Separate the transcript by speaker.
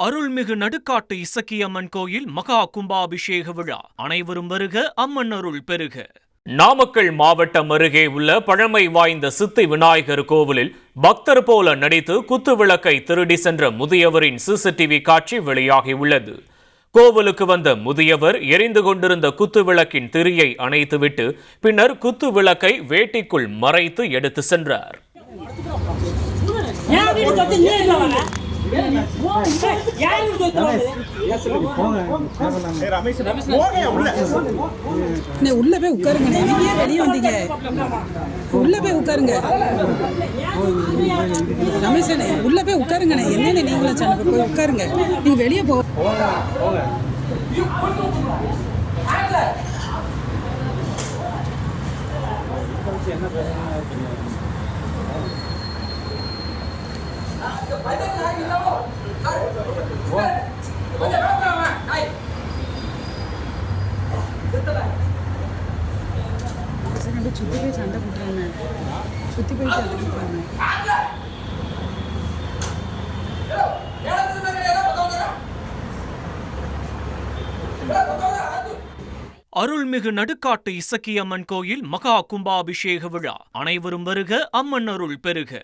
Speaker 1: அருள்மிகு நடுக்காட்டு இசக்கியம்மன் கோயில் மகா கும்பாபிஷேக விழா. அனைவரும் வருக, அம்மன் அருள் பெருக. நாமக்கல் மாவட்டம் அருகே உள்ள பழமை வாய்ந்த சித்தி விநாயகர் கோவிலில் பக்தர் போல நடித்து குத்து விளக்கை திருடி சென்ற முதியவரின் சிசிடிவி காட்சி வெளியாகியுள்ளது. கோவிலுக்கு வந்த முதியவர் எரிந்து கொண்டிருந்த குத்து விளக்கின் திரியை அணைத்துவிட்டு பின்னர் குத்து விளக்கை வேட்டிக்குள் மறைத்து எடுத்து சென்றார்.
Speaker 2: உள்ள போய் உட்காருங்க, நீங்க வெளியே வந்தீங்க, உள்ள போய் உட்காருங்க. ரமேஷனே உள்ள போய் உட்காருங்க, என்னென்ன நீங்களும் சேனல் போய் உட்காருங்க, நீங்க வெளியே போ. சுத்தி போய் சண்டை போட்டுறாங்க, சுத்தி போய் சண்டை போட்டுறாங்க.
Speaker 1: அருள்மிகு நடுக்காட்டு இசக்கியம்மன் கோயில் மகா கும்பாபிஷேக விழா. அனைவரும் வருக, அம்மன் அருள் பெருக.